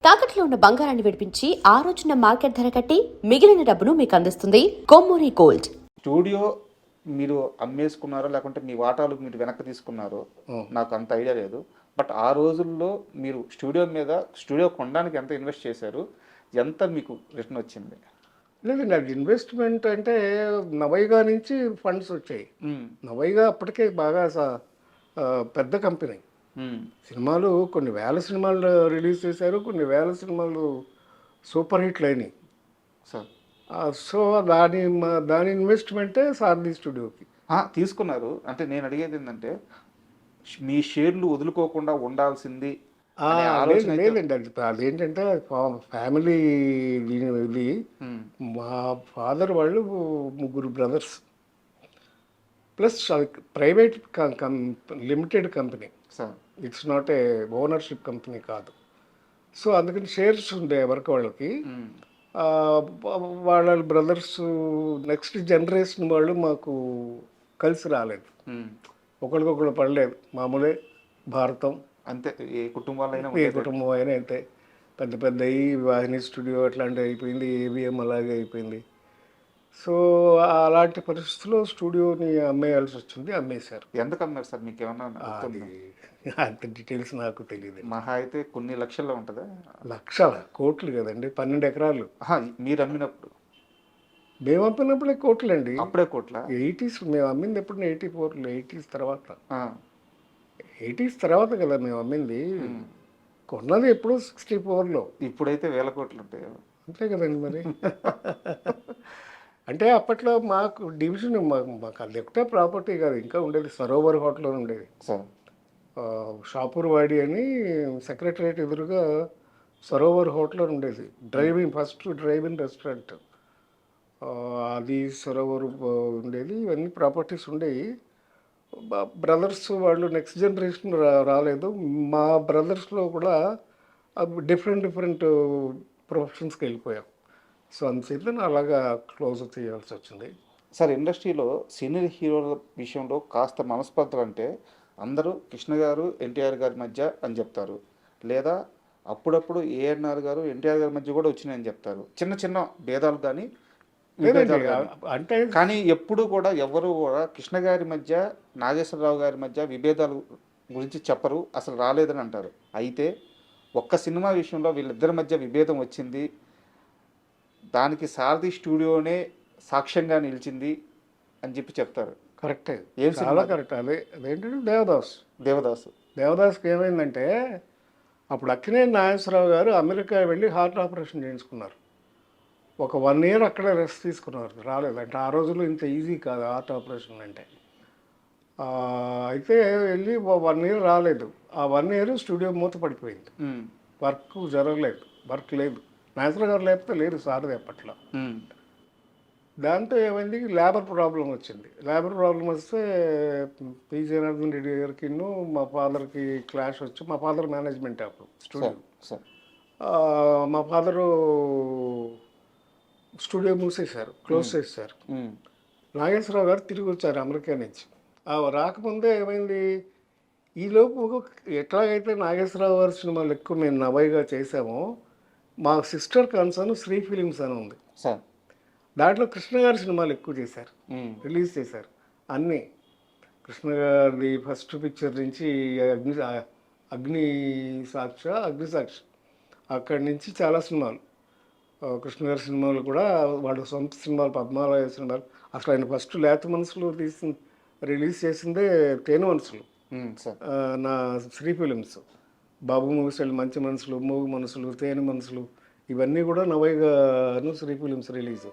తాకట్లో ఉన్న బంగారాన్ని విడిపించి ఆ రోజున మార్కెట్ ధర కట్టి మిగిలిన డబ్బును మీకు అందిస్తుంది కొమ్మూరి గోల్డ్. స్టూడియో మీరు అమ్మేసుకున్నారో లేకుంటే మీ వాటాలు మీరు వెనక్కి తీసుకున్నారో నాకు అంత ఐడియా లేదు. బట్ ఆ రోజుల్లో మీరు స్టూడియో కొనడానికి ఎంత ఇన్వెస్ట్ చేశారు, ఎంత మీకు రిటర్న్ వచ్చింది? లేదండి, అది ఇన్వెస్ట్మెంట్ అంటే నవైగా నుంచి ఫండ్స్ వచ్చాయి. నవైగా అప్పటికే బాగా పెద్ద కంపెనీ. సినిమాలు కొన్ని వేల సినిమాలు రిలీజ్ చేశారు, కొన్ని వేల సినిమాలు సూపర్ హిట్లు అయినాయి. సో దాని ఇన్వెస్ట్మెంటే సారథి స్టూడియోకి తీసుకున్నారు. అంటే నేను అడిగేది ఏంటంటే, మీ షేర్లు వదులుకోకుండా ఉండాల్సింది లేదండి. అదేంటంటే ఫ్యామిలీ ఇది. మా ఫాదర్ వాళ్ళు ముగ్గురు brothers, plus private limited company. It's not a ownership company కాదు. సో అందుకని షేర్స్ ఉండే ఎవరికి వాళ్ళకి. వాళ్ళ బ్రదర్స్ నెక్స్ట్ జనరేషన్ వాళ్ళు మాకు కలిసి రాలేదు, ఒకరికొకరు పడలేదు. మామూలే, భారతం అంతే. ఏ కుటుంబం అయినా అంతే. పెద్ద పెద్ద వాహిని స్టూడియో అట్లాంటివి అయిపోయింది, ఏవిఎం అలాగే అయిపోయింది. సో అలాంటి పరిస్థితుల్లో స్టూడియోని అమ్మేయాల్సి వచ్చింది. అమ్మేశారు. ఎందుకు అమ్మారు సార్? మీకు ఏమన్నా అంత డీటెయిల్స్ నాకు తెలియదు. మహా అయితే కొన్ని లక్షల్లో ఉంటుందా? లక్షల కోట్లు కదండి, 12 ఎకరాలు. మీరు అమ్మినప్పుడు? మేము అమ్మినప్పుడే కోట్లు అండి. అప్పుడే కోట్ల? 80s. మేము అమ్మింది ఎప్పుడు 84లో, 80s తర్వాత. 80s తర్వాత కదా మేము అమ్మింది. కొన్నది ఎప్పుడు 64లో. ఇప్పుడైతే వేల కోట్లు ఉంటాయి. అంతే కదండి మరి. అంటే అప్పట్లో మాకు డివిజన్, మాకు అది ఒకటే ప్రాపర్టీ కాదు, ఇంకా ఉండేది సరోవర్ హోటల్ ఉండేది. షాపూర్ వాడి అని సెక్రటరియట్ ఎదురుగా సరోవర్ హోటల్ ఉండేది. ఫస్ట్ డ్రైవింగ్ రెస్టారెంట్ అది సరోవర్ ఉండేది. ఇవన్నీ ప్రాపర్టీస్ ఉండేవి. బ్రదర్స్ వాళ్ళు నెక్స్ట్ జనరేషన్ రాలేదు. మా బ్రదర్స్లో కూడా డిఫరెంట్ ప్రొఫెషన్స్కి వెళ్ళిపోయాం. సో అందుచేత అలాగా క్లోజ్ చేయాల్సి వచ్చింది. సార్, ఇండస్ట్రీలో సీనియర్ హీరోల విషయంలో కాస్త మనస్పర్ధలు అంటే అందరూ కృష్ణ గారు ఎన్టీఆర్ గారి మధ్య అని చెప్తారు, లేదా అప్పుడప్పుడు ఏఎన్ఆర్ గారు ఎన్టీఆర్ గారి మధ్య కూడా వచ్చినాయని చెప్తారు. చిన్న చిన్న భేదాలు కానీ అంటే కానీ ఎప్పుడు కూడా ఎవరు కూడా కృష్ణ గారి మధ్య నాగేశ్వరరావు గారి మధ్య విభేదాలు గురించి చెప్పరు, అసలు రాలేదని అంటారు. అయితే ఒక్క సినిమా విషయంలో వీళ్ళిద్దరి మధ్య విభేదం వచ్చింది, దానికి సారథి స్టూడియోనే సాక్ష్యంగా నిలిచింది అని చెప్పి చెప్తారు. కరెక్టే, చాలా కరెక్ట్. అదేంటంటే దేవదాస్కి ఏమైందంటే, అప్పుడు అక్కినేని నాగేశ్వరరావు గారు అమెరికా వెళ్ళి హార్ట్ ఆపరేషన్ చేయించుకున్నారు. ఒక 1 year అక్కడే రెస్ట్ తీసుకున్నారు, రాలేదు. అంటే ఆ రోజుల్లో ఇంత ఈజీ కాదు హార్ట్ ఆపరేషన్ అంటే. అయితే వెళ్ళి 1 year రాలేదు. ఆ 1 year స్టూడియో మూత పడిపోయింది, వర్క్ జరగలేదు, వర్క్ లేదు. నాగేశ్వరరావు గారు లేకపోతే లేదు సారథి అప్పట్లో. దాంతో ఏమైంది, లేబర్ ప్రాబ్లం వచ్చింది. లేబర్ ప్రాబ్లం వస్తే పి జనార్దన్ రెడ్డి గారికి మా ఫాదర్కి క్లాష్ వచ్చి, మా ఫాదర్ మేనేజ్మెంట్ అప్పుడు స్టూడియో. మా ఫాదరు స్టూడియో మూసేశారు, క్లోజ్ చేశారు. నాగేశ్వరరావు గారు తిరిగి వచ్చారు అమెరికా నుంచి. రాకముందే ఏమైంది, ఈలోపు ఎట్లాగైతే నాగేశ్వరరావు గారి సినిమాలు ఎక్కువ మేము నవైగా చేసామో, మా సిస్టర్ కన్సర్న్ శ్రీ ఫిలిమ్స్ అని ఉంది. దాంట్లో కృష్ణ గారి సినిమాలు ఎక్కువ చేశారు, రిలీజ్ చేశారు అన్నీ. కృష్ణ గారి ఫస్ట్ పిక్చర్ నుంచి అగ్ని సాక్షి అక్కడి నుంచి చాలా సినిమాలు, కృష్ణ గారి సినిమాలు కూడా వాళ్ళ సొంత సినిమాలు, పద్మాలయ సినిమాలు. అసలు ఆయన ఫస్ట్ లేత మనసులు రిలీజ్ చేసిందే తేనె మనసులు, నా శ్రీ ఫిలిమ్స్. బాబు మూవీస్ మంచి మనసులు, మూగు మనసులు, తేనె మనసులు, ఇవన్నీ కూడా నవైగాను శ్రీ ఫిలిమ్స్ రిలీజ్.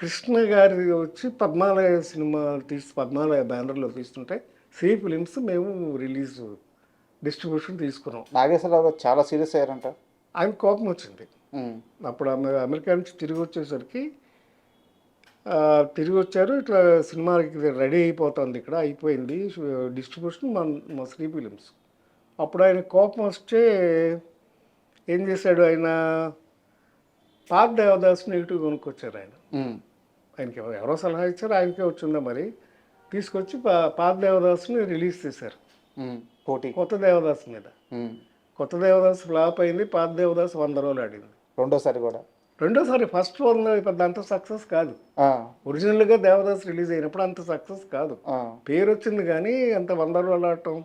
కృష్ణ గారి వచ్చి పద్మాలయ సినిమా పద్మాలయ బ్యానర్లో తీస్తుంటే శ్రీ ఫిలిమ్స్ మేము రిలీజ్ డిస్ట్రిబ్యూషన్ తీసుకున్నాం. నాగేశ్వరరావు గారు చాలా సీరియస్ అయ్యారంట. ఆయన కోపం వచ్చింది. అప్పుడు అమెరికా నుంచి తిరిగి వచ్చేసరికి తిరిగి వచ్చారు. ఇట్లా సినిమాకి రెడీ అయిపోతుంది, ఇక్కడ అయిపోయింది డిస్ట్రిబ్యూషన్ మా శ్రీ ఫిలిమ్స్. అప్పుడు ఆయన కోపం వస్తే ఏం చేశాడు, ఆయన పాత దేవదాస్ నెగిటివ్ కొనుక్కొచ్చారు. ఆయనకి ఎవరో సలహా ఇచ్చారు, ఆయనకే వచ్చిందా మరి. తీసుకొచ్చి పాత దేవదాస్ని రిలీజ్ చేశారు కొత్త దేవదాస్ మీద. కొత్త దేవదాస్ ఫ్లాప్ అయింది, పాత దేవదాస్ 100 రోజులు ఆడింది. రెండోసారి కూడా రెండోసారి ఫస్ట్ వన్ పెద్ద అంత సక్సెస్ కాదు. ఆ, ఒరిజినల్గా దేవదాస్ రిలీజ్ అయినప్పుడు అంత సక్సెస్ కాదు. ఆ, పేరు వచ్చింది కానీ అంత 100 రోజులు ఆడటం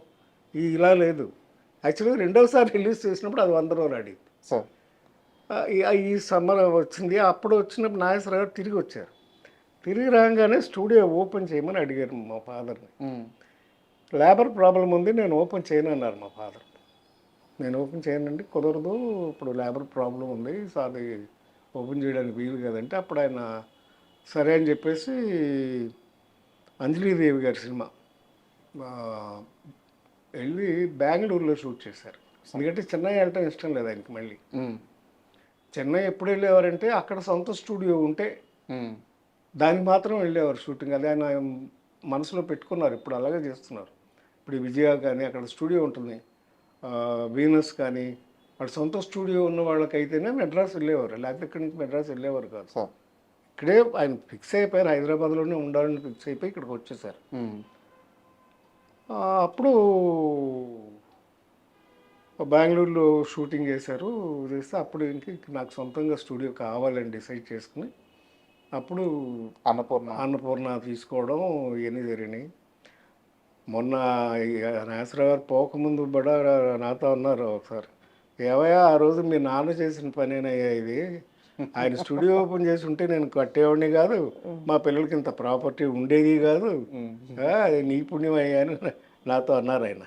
ఇలా లేదు. యాక్చువల్గా రెండోసారి రిలీజ్ చేసినప్పుడు అది 100 రోజులు ఆడింది. సార్ ఈ సమ్మర్ వచ్చింది. అప్పుడు వచ్చినప్పుడు నాగేశ్వరరావు గారు తిరిగి వచ్చారు. తిరిగి రాగానే స్టూడియో ఓపెన్ చేయమని అడిగారు మా ఫాదర్ని. లేబర్ ప్రాబ్లం ఉంది, నేను ఓపెన్ చేయను అన్నారు మా ఫాదర్. నేను ఓపెన్ చేయనండి, కుదరదు, ఇప్పుడు లేబర్ ప్రాబ్లం ఉంది, సో అది ఓపెన్ చేయడానికి వీలు కదంటే అప్పుడు ఆయన సరే అని చెప్పేసి అంజలీదేవి గారి సినిమా వెళ్ళి బెంగళూరులో షూట్ చేశారు. ఎందుకంటే చెన్నై వెళ్ళటం ఇష్టం లేదు ఆయనకి. మళ్ళీ చెన్నై ఎప్పుడు వెళ్ళేవారంటే అక్కడ సొంత స్టూడియో ఉంటే దానికి మాత్రం వెళ్ళేవారు షూటింగ్. అది ఆయన మనసులో పెట్టుకున్నారు, ఇప్పుడు అలాగే చేస్తున్నారు. ఇప్పుడు విజయ కానీ అక్కడ స్టూడియో ఉంటుంది, వీనస్ కానీ వాళ్ళ సొంత స్టూడియో ఉన్న వాళ్ళకైతేనే మెడ్రాస్ వెళ్ళేవారు, లేకపోతే ఇక్కడి నుంచి మెడ్రాస్ వెళ్ళేవారు కాదు. ఇక్కడే ఆయన ఫిక్స్ అయిపోయారు, హైదరాబాద్లోనే ఉండాలని ఫిక్స్ అయిపోయి ఇక్కడికి వచ్చేసారు. అప్పుడు బెంగళూరులో షూటింగ్ చేశారు. చేస్తే అప్పుడు ఇంక నాకు సొంతంగా స్టూడియో కావాలని డిసైడ్ చేసుకుని అప్పుడు అన్నపూర్ణ తీసుకోవడం ఇవన్నీ జరిగినాయి. మొన్న నాగేశ్వరరావు గారు పోకముందు కూడా నాతో అన్నారు ఒకసారి, ఏవయ్యా ఆ రోజు మీ నాన్న చేసిన పనేనయ్యా ఇది, ఆయన స్టూడియో ఓపెన్ చేసి ఉంటే నేను కట్టేవాడిని కాదు, మా పిల్లలకి ఇంత ప్రాపర్టీ ఉండేది కాదు, అది నీ పుణ్యం అయ్యా అని నాతో అన్నారు ఆయన.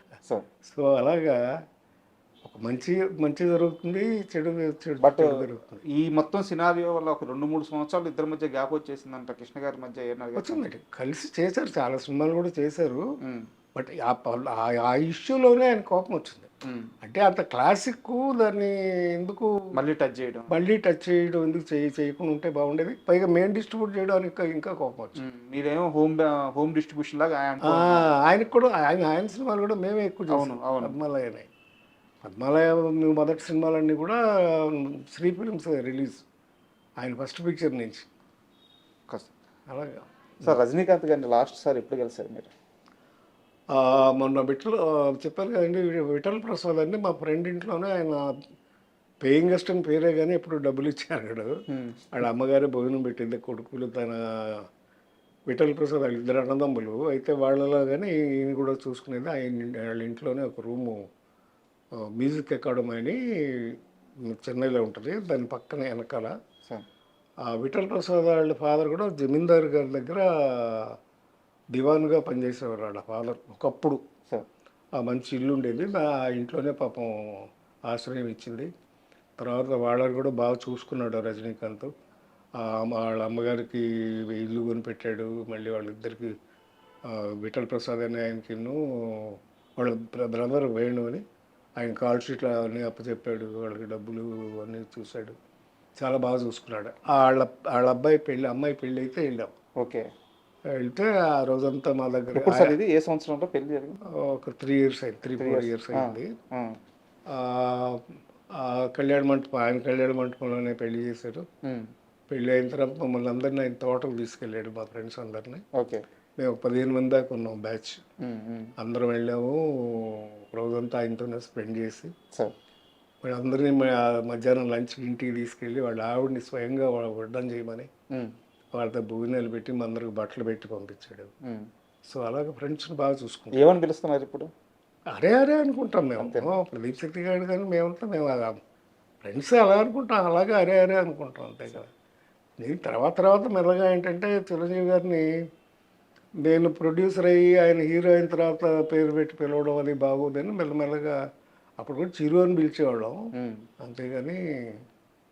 సో అలాగా మంచి జరుగుతుంది, చెడు జరుగుతుంది. ఈ మొత్తం సినారియో వల్ల ఒక 2-3 సంవత్సరాలు ఇద్దరి మధ్య గ్యాప్ వచ్చేసిందంట కృష్ణ గారి మధ్య. వచ్చిందండి, కలిసి చేశారు, చాలా సినిమాలు కూడా చేశారు. బట్ ఆ ఇష్యూలోనే ఆయన కోపం వచ్చింది. అంటే అంత క్లాసిక్ దాన్ని ఎందుకు మళ్ళీ టచ్ చేయడం ఎందుకు చేయకుండా ఉంటే బాగుండేది. పైగా మెయిన్ డిస్ట్రిబ్యూట్ చేయడానికి ఇంకా కోపం వచ్చింది. మీరేమో హోమ్ డిస్ట్రిబ్యూషన్ లాగా ఆయనకు కూడా ఆయన సినిమాలు కూడా మేమే ఎక్కువ చేసాం. పద్మాలయ మొదటి సినిమాలన్నీ కూడా శ్రీ ఫిలిమ్స్ రిలీజ్, ఆయన ఫస్ట్ పిక్చర్ నుంచి. అలాగా సార్ రజనీకాంత్ గారిని లాస్ట్ సార్ ఎప్పుడు కలిసారు మీరు? మొన్న చెప్పారు కదండి, విఠల్ ప్రసాద్ అండి మా ఫ్రెండ్ ఇంట్లోనే. ఆయన పేయింగ్ గెస్ట్ అని పేరే కానీ ఎప్పుడు డబ్బులు ఇచ్చాడు. వాళ్ళ అమ్మగారే భోజనం పెట్టింది, కొడుకులు తన విఠల్ ప్రసాద్ వాళ్ళ 2 అన్నదమ్ములు. అయితే వాళ్ళలో కానీ ఈయన కూడా చూసుకునేది. వాళ్ళ ఇంట్లోనే ఒక రూము మ్యూజిక్ అకాడమీ అని చెన్నైలో ఉంటుంది, దాని పక్కన వెనకాల. విఠల్ ప్రసాద్ వాళ్ళ ఫాదర్ కూడా జమీందార్ గారి దగ్గర దివాన్గా పనిచేసేవారు వాళ్ళ ఫాదర్ ఒకప్పుడు. ఆ మంచి ఇల్లు ఉండేది, ఆ ఇంట్లోనే పాపం ఆశ్రయం ఇచ్చింది. తర్వాత వాళ్ళని కూడా బాగా చూసుకున్నాడు రజనీకాంత్. వాళ్ళ అమ్మగారికి ఇల్లు కొనిపెట్టాడు. మళ్ళీ వాళ్ళిద్దరికి విఠల్ ప్రసాద్ అని ఆయనకి వాళ్ళ బ్రదర్ వేణు అని ఆయన కాల్ షీట్లు అన్నీ అప్పచెప్పాడు, వాళ్ళకి డబ్బులు అన్నీ చూశాడు, చాలా బాగా చూసుకున్నాడు. వాళ్ళ అమ్మాయి పెళ్ళి అయితే వెళ్ళాం. ఓకే, వెళ్తే ఆ రోజంతా మా దగ్గర. ఏ సంవత్సరంలో పెళ్లి జరిగింది? ఒక 3 years అయింది, 3-4 years అయింది. కళ్యాణ మంటపంలోనే పెళ్లి చేశారు. పెళ్ళి అయిన తర్వాత మమ్మల్ని అందరినీ ఆయన తోటకు తీసుకెళ్ళాడు, మా ఫ్రెండ్స్ అందరినీ. ఓకే, మేము 15 మంది దాకా ఉన్నాం బ్యాచ్. అందరం వెళ్ళాము, రోజంతా ఆయనతోనే స్పెండ్ చేసి వాళ్ళందరినీ మధ్యాహ్నం లంచ్ ఇంటికి తీసుకెళ్ళి వాళ్ళ ఆవిడని స్వయంగా వడ్డం చేయమని వాళ్ళతో భోజనాలు పెట్టి మా అందరికి బట్టలు పెట్టి పంపించాడు. సో అలాగే ఫ్రెండ్స్ని బాగా చూసుకుంటాం. ఏమని పిలుస్తున్నారు ఇప్పుడు? అరే అనుకుంటాం మేము. ప్రదీప్ శక్తి గారు కానీ మేము ఫ్రెండ్స్ అలా అనుకుంటాం, అలాగే అరే అనుకుంటాం, అంతే కదా. నేను తర్వాత మెల్లగా ఏంటంటే చిరంజీవి గారిని నేను ప్రొడ్యూసర్ అయ్యి ఆయన హీరో అయిన తర్వాత పేరు పెట్టి పిలవడం అది బాగోదని మెల్లమెల్లగా అప్పుడు కూడా చిరు అని పిలిచేవాళ్ళం, అంతేగాని.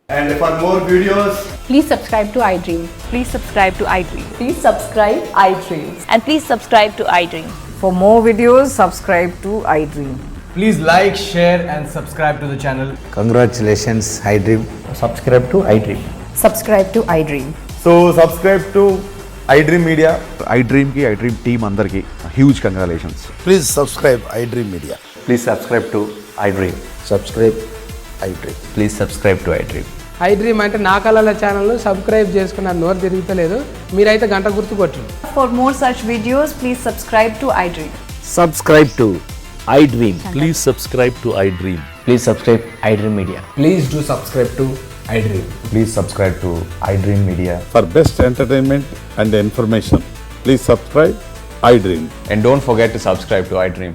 And for more videos, please subscribe to iDream. Please subscribe to iDream. Please subscribe iDream. And please subscribe to iDream. For more videos, subscribe to iDream. please like, share and subscribe to the channel. Congratulations, iDream. Subscribe to iDream. Subscribe to iDream. So subscribe to iDream Media. iDream ki iDream team andarki huge congratulations. Please subscribe iDream Media. Please subscribe to iDream. Subscribe iDream. Please subscribe to iDream. iDream అంటే నా కళల channel subscribe చేసుకున్న నోరు తిరుగుతలేదు, మీరైతే గంట గుర్తు కొట్టండి. For more such videos, please subscribe to iDream. Subscribe to iDream. Please subscribe to iDream. Please subscribe iDream Media. Please do subscribe to iDream. Please subscribe to iDream Media. For best entertainment and information, please subscribe iDream. And don't forget to subscribe to iDream.